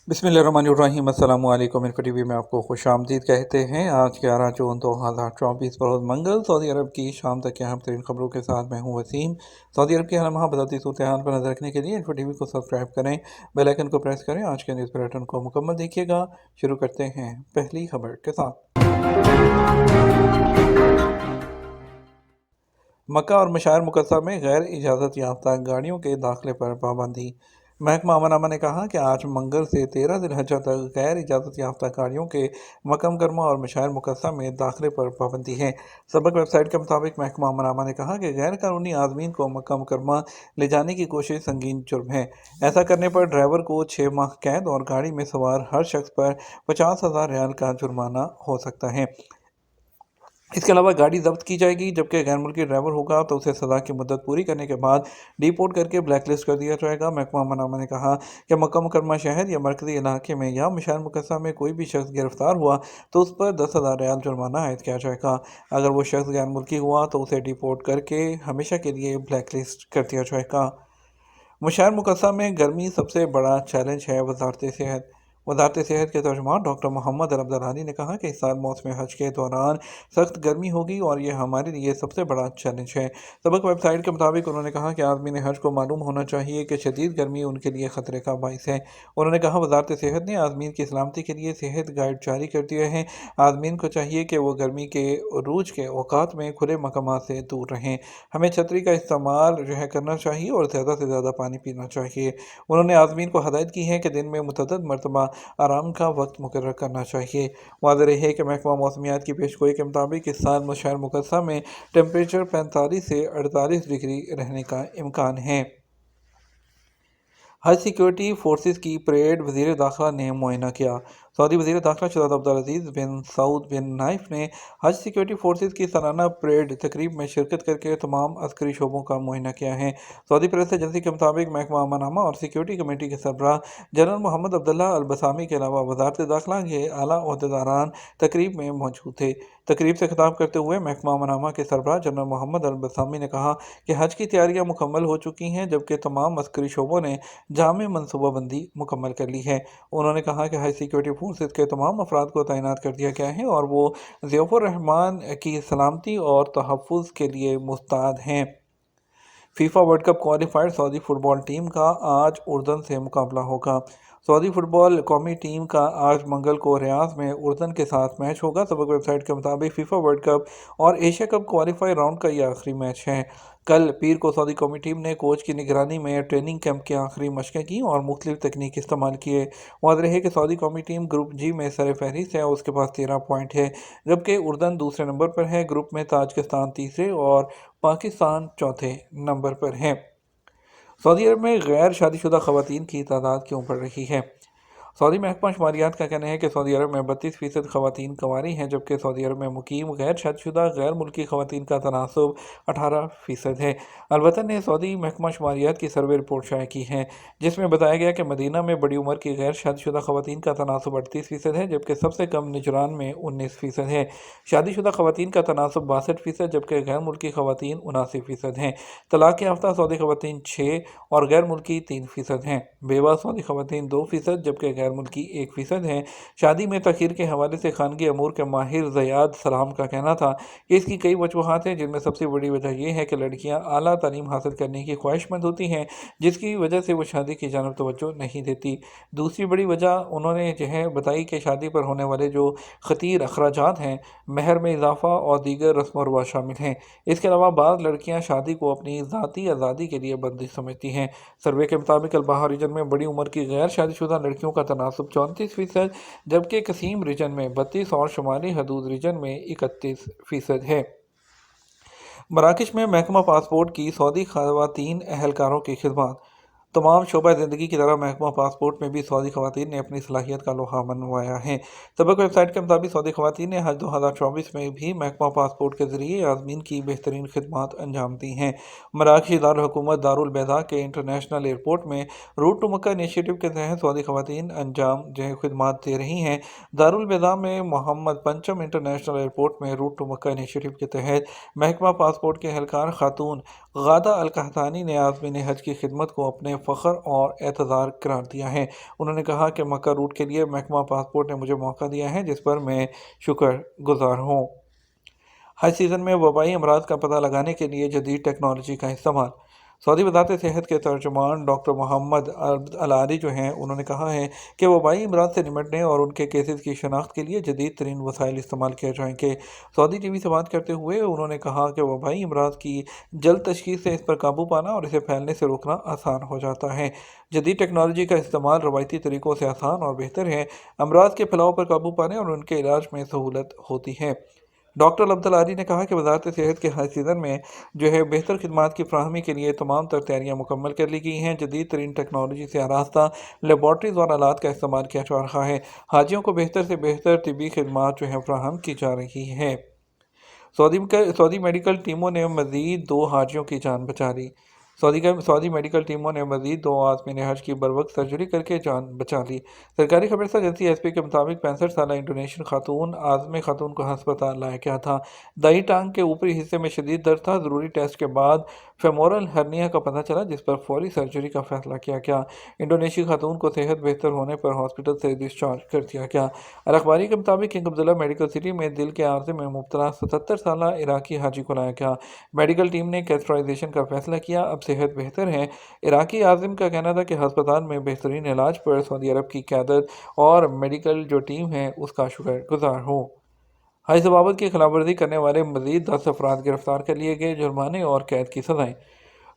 बिस्मिल्लाहिर्रहमानिर्रहीम। अस्सलामु अलैकुम। इन्फो टीवी में आपको खुश आमदीद कहते हैं। आज 11 जून 2024 बरोज़ मंगल सऊदी अरब की शाम तक की अहम तरीन खबरों के साथ मैं हूँ वसीम। सऊदी अरब की हर लम्हा बदलती सूरत हाल पर नजर रखने के लिए इन्फो टीवी को सब्सक्राइब करें, बेल आइकन को प्रेस करें। आज के न्यूज़ बुलेटिन को मुकम्मल देखिएगा। शुरू करते हैं पहली खबर के साथ। मक्का और मशार मुकद्दसा में गैर इजाज़त याफ्ता गाड़ियों के दाखिले पर पाबंदी। महकमा अमन ने कहा कि आज मंगल से 13 ज़िलहज्जा तक गैर इजाज़त याफ्ता गाड़ियों के मक्का मुकरमा और मशार मुकद्दसा में दाखिले पर पाबंदी है। सबक वेबसाइट के मुताबिक महकमा अमन ने कहा कि गैर कानूनी आदमीन को मक्का मुकरमा ले जाने की कोशिश संगीन जुर्म है। ऐसा करने पर ड्राइवर को 6 माह कैद और गाड़ी में सवार हर शख्स पर 50,000 रियाल का जुर्माना हो सकता है। इसके अलावा गाड़ी जब्त की जाएगी, जबकि गैर मुल्की ड्राइवर होगा तो उसे सज़ा की मुद्दत पूरी करने के बाद डिपोर्ट करके ब्लैक लिस्ट कर दिया जाएगा। महकमा अमन ने कहा कि मक्का मुकरमा शहर या मरकज़ी इलाके में या मशार मुकद्दसा में कोई भी शख्स गिरफ्तार हुआ तो उस पर 10,000 रियाल जुर्माना आयद किया जाएगा। अगर वो शख्स गैर मुल्की हुआ तो उसे डिपोर्ट करके हमेशा के लिए ब्लैक लिस्ट कर दिया जाएगा। मशार मुकद्दसा में गर्मी सबसे बड़ा चैलेंज है। वजारत सेहत के तर्जुमान डॉक्टर मोहम्मद अल अब्दुल्लानी ने कहा कि इस साल मौसम हज के दौरान सख्त गर्मी होगी और ये हमारे लिए सबसे बड़ा चैलेंज है। सबक वेबसाइट के मुताबिक उन्होंने कहा कि आदमीन हज को मालूम होना चाहिए कि शदीद गर्मी उनके लिए ख़तरे का बाइस है। उन्होंने कहा वजारत सेहत ने आदमीन की सलामती के लिए सेहत गाइड जारी कर दिए हैं। आदमीन को चाहिए कि वो गर्मी के रूज के औकात में खुले मकामात से दूर रहें। हमें छतरी का इस्तेमाल करना चाहिए और ज़्यादा से ज़्यादा पानी पीना चाहिए। उन्होंने आदमीन को हदायत की है कि दिन में मुतअद्दिद मरतबा आराम का वक्त मुकर्रर करना चाहिए। वाज़ेह रहे कि महकमा मौसमियात की पेशगोई के मुताबिक इस साल मशार मुकद्दसा में टेम्परेचर 45 से 48 डिग्री रहने का इम्कान है। हज सिक्योरिटी फोर्सेस की परेड वज़ीर दाखिला ने मुआयना किया। सऊदी वज़ीर दाखिला शहज़ाद अब्दुल अज़ीज़ बिन सऊद बिन नाइफ ने हज सिक्योरिटी फोर्सेस की सालाना परेड तकरीब में शिरकत करके तमाम अस्करी शोबों का मुआयना किया है। सऊदी प्रेस एजेंसी के मुताबिक महकमा अमन और सिक्योरिटी कमेटी के सरबराह जनरल मोहम्मद अब्दुल्ला अल बसामी के अलावा वज़ारत दाखिला के आला ओहदेदारान तकरीब में मौजूद थे। तकरीब से खिताब करते हुए महकमा अमन के सरबराह जनरल मोहम्मद अल बसामी ने कहा कि हज की तैयारियां मुकम्मल हो चुकी हैं, जबकि तमाम अस्करी शोबों ने जामे मनसूबाबंदी मुकम्मल कर ली है। उन्होंने कहा कि हाई सिक्योरिटी फोर्सेज के तमाम अफराद को तैनात कर दिया गया है और वो ज़ियाउर रहमान की सलामती और तहफ़्फ़ुज़ के लिए मुस्तैद हैं। FIFA world cup qualified Saudi football team का आज उर्दन से मुकाबला होगा। सऊदी फुटबॉल कौमी टीम का आज मंगल को रियाद में उर्दन के साथ मैच होगा। सबक वेबसाइट के मुताबिक फीफा वर्ल्ड कप और एशिया कप क्वालिफाई राउंड का यह आखिरी मैच है। कल पीर को सऊदी कौमी टीम ने कोच की निगरानी में ट्रेनिंग कैंप की आखिरी मशक़ें की और मुख्तलिफ तकनीक इस्तेमाल किए। वाज़ेह है कि सऊदी कौमी टीम ग्रुप जी में सर फहरिस्त है और उसके पास 13 पॉइंट है, जबकि उर्दन दूसरे नंबर पर है। ग्रुप में ताजिकिस्तान तीसरे और पाकिस्तान चौथे नंबर पर है। सऊदी अरब में गैर शादीशुदा ख़वातीन की तादाद क्यों बढ़ रही है? सऊदी महकमा शुमारियात का कहना है कि सऊदी अरब में 32% ख़वातीन कंवारी हैं, जबकि सऊदी अरब में मुकीम गैर शादीशुदा गैर मुल्की ख़वातीन का तनासब 18% है। अलवतन ने सऊदी महकमा शुमारियात की सर्वे रिपोर्ट शाया की है, जिसमें बताया गया कि मदीना में बड़ी उम्र की गैर शादीशुदा ख़वातीन का तनासब 38% है, जबकि सबसे कम निजरान में 19% है। शादीशुदा ख़वातीन का तनासब 62%, जबकि गैर मुल्की ख़वातीन 79% हैं। तलाक़ याफ्ता सऊदी ख़वातीन 6 और गैर मुल्की 3% हैं। बेवा सऊदी ख़वातीन 2%, जबकि गैर मुल्की 1% हैं। शादी में तख़ीर के हवाले से खानगी अमूर के माहिर ज़याद सलाम का कहना था कि इसकी कई वजूहात हैं, जिनमें सबसे बड़ी वजह यह है कि लड़कियां आला तालीम हासिल करने की ख्वाहिशमंद होती हैं, जिसकी वजह से वो शादी की जानब तवज्जो नहीं देती। दूसरी बड़ी वजह उन्होंने बताई कि शादी पर होने वाले जो ख़तीर अखराजात हैं, महर में इजाफ़ा और दीगर रस्म व रिवाज शामिल हैं। इसके अलावा बाज़ लड़कियां शादी को अपनी ज़ाती आज़ादी के लिए बंदिश समझती हैं। सर्वे के मुताबिक अल-बहा रीजन में बड़ी उम्र की गैर शादीशुदा लड़कियों का तनासब 34%, जबकि कसीम रीजन में 32 और शुमाली हदूद रीजन में 31% है। मराकश में महकमा पासपोर्ट की सऊदी ख़वातीन एहलकारों की खिदमत। तमाम शोबा ज़िंदगी की तरह महकमा पासपोर्ट में भी सऊदी ख़वातीन ने अपनी सलाहियत का लोहा मनवाया है। सबक वेबसाइट के मुताबिक सऊदी ख़वातीन ने हज 2024 में भी महकमा पासपोर्ट के ज़रिए आज़मीन की बेहतरीन खिदमत अंजाम दी हैं। मराकशी दारुल-हुकूमत दारुल बैदा के इंटरनेशनल एयरपोर्ट में रूट टू मक्का इनिशिएटिव के तहत सऊदी ख़वातीन अंजाम खिदमत दे रही हैं। दारुल बैदा में मोहम्मद पंचम इंटरनेशनल एयरपोर्ट में रूट टू मक्का इनिशिएटिव के तहत महकमा पासपोर्ट के एहलकार खातून गादा अल कहतानी ने आज़मीन हज की खिदमत को अपने فخر اور اعتذار قرار دیا ہے۔ انہوں نے کہا کہ مکہ روٹ کے لیے محکمہ پاسپورٹ نے مجھے موقع دیا ہے جس پر میں شکر گزار ہوں۔ حج سیزن میں وبائی امراض کا پتہ لگانے کے لیے جدید ٹیکنالوجی کا استعمال۔ سعودی وزارت صحت کے ترجمان ڈاکٹر محمد العاری جو ہیں انہوں نے کہا ہے کہ وبائی امراض سے نمٹنے اور ان کے کیسز کی شناخت کے لیے جدید ترین وسائل استعمال کیے جائیں گے۔ سعودی ٹی وی سے بات کرتے ہوئے انہوں نے کہا کہ وبائی امراض کی جلد تشخیص سے اس پر قابو پانا اور اسے پھیلنے سے روکنا آسان ہو جاتا ہے۔ جدید ٹیکنالوجی کا استعمال روایتی طریقوں سے آسان اور بہتر ہے۔ امراض کے پھیلاؤ پر قابو پانے اور ان کے علاج میں سہولت ہوتی ہے۔ ڈاکٹر عبدالعاری نے کہا کہ وزارت صحت کے حج سیزن میں بہتر خدمات کی فراہمی کے لیے تمام تر تیاریاں مکمل کر لی گئی ہیں۔ جدید ترین ٹیکنالوجی سے آراستہ لیبارٹریز اور آلات کا استعمال کیا جا رہا ہے۔ حاجیوں کو بہتر سے بہتر طبی خدمات فراہم کی جا رہی ہے۔ سعودی میڈیکل ٹیموں نے مزید 2 حاجیوں کی جان بچا لی۔ سعودی میڈیکل ٹیموں نے مزید 2 عازمین حج کی بروقت سرجری کر کے جان بچا لی۔ سرکاری خبررساں ایجنسی ایس پی کے مطابق 65 سالہ انڈونیشین خاتون عازم خاتون کو ہسپتال لایا گیا تھا۔ دائیں ٹانگ کے اوپری حصے میں شدید درد تھا۔ ضروری ٹیسٹ کے بعد فیمورل ہرنیا کا پتہ چلا جس پر فوری سرجری کا فیصلہ کیا گیا۔ انڈونیشی خاتون کو صحت بہتر ہونے پر ہاسپٹل سے ڈسچارج کر دیا گیا۔ الاخباری کے مطابق کنگ عبداللہ میڈیکل سٹی میں دل کے عارضے میں مبتلا 77 سالہ عراقی حاجی کو لایا گیا۔ میڈیکل ٹیم نے کیتھرائزیشن کا فیصلہ کیا، اب صحت بہتر ہے۔ عراقی عازم کا کہنا تھا کہ ہسپتال میں بہترین علاج پر سعودی عرب کی قیادت اور میڈیکل ٹیم ہے اس کا شکر گزار ہوں۔ حج ضوابط کی خلاف ورزی کرنے والے مزید 10 افراد گرفتار کر لیے گئے، جرمانے اور قید کی سزائیں۔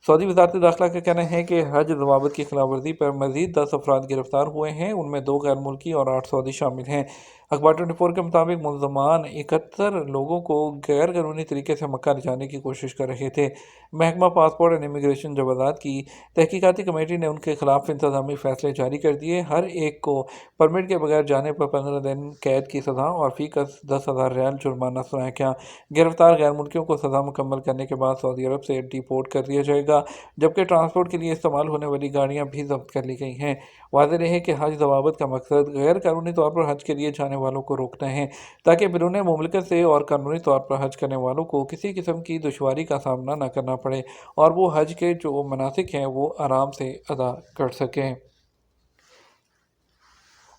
سعودی وزارت داخلہ کا کہنا ہے کہ حج ضوابط کی خلاف ورزی پر مزید 10 افراد گرفتار ہوئے ہیں، ان میں 2 غیر ملکی اور 8 سعودی شامل ہیں۔ اخبار 24 کے مطابق ملزمان 71 لوگوں کو غیر قانونی طریقے سے مکہ لے جانے کی کوشش کر رہے تھے۔ محکمہ پاسپورٹ اینڈ امیگریشن جوازات کی تحقیقاتی کمیٹی نے ان کے خلاف انتظامی فیصلے جاری کر دیے۔ ہر ایک کو پرمٹ کے بغیر جانے پر 15 دن قید کی سزا اور فی کس 10,000 ریال جرمانہ سنایا گیا۔ گرفتار غیر ملکیوں کو سزا مکمل کرنے کے بعد سعودی عرب سے ڈی پورٹ کر دیا جائے گا، جبکہ ٹرانسپورٹ کے لیے استعمال ہونے والی گاڑیاں بھی ضبط کر لی گئی ہیں۔ واضح رہے کہ حج ضوابط کا مقصد غیر قانونی طور پر حج کے لیے جانے والوں کو روکنا ہے تاکہ بیرون مملکت سے اور قانونی طور پر حج کرنے والوں کو کسی قسم کی دشواری کا سامنا نہ کرنا پڑے اور وہ حج کے جو مناسک ہیں وہ آرام سے ادا کر سکیں۔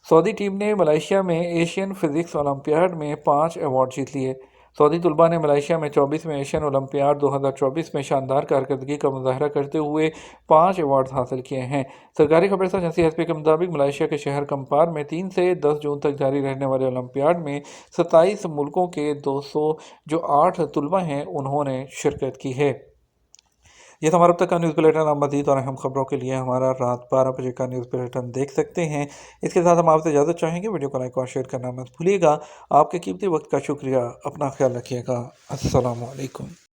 سعودی ٹیم نے ملائیشیا میں ایشین فزکس اولمپیاڈ میں 5 ایوارڈ جیت لیے۔ سعودی طلباء نے ملائیشیا میں 24ویں ایشین اولمپیاڈ 2024 میں شاندار کارکردگی کا مظاہرہ کرتے ہوئے 5 ایوارڈ حاصل کیے ہیں۔ سرکاری خبررساں ایجنسی ایس پی کے مطابق ملائیشیا کے شہر کمپار میں 3 سے 10 جون تک جاری رہنے والے اولمپیاڈ میں 27 ملکوں کے 208 طلباء ہیں انہوں نے شرکت کی ہے۔ یہ ہمارا اب تک کا نیوز بلیٹن۔ آپ مزید اور اہم خبروں کے لیے ہمارا رات 12 بجے کا نیوز بلیٹن دیکھ سکتے ہیں۔ اس کے ساتھ ہم آپ سے اجازت چاہیں گے، ویڈیو کو لائک اور شیئر کرنا مت بھولیے گا۔ آپ کے قیمتی وقت کا شکریہ، اپنا خیال رکھیے گا۔ السلام علیکم۔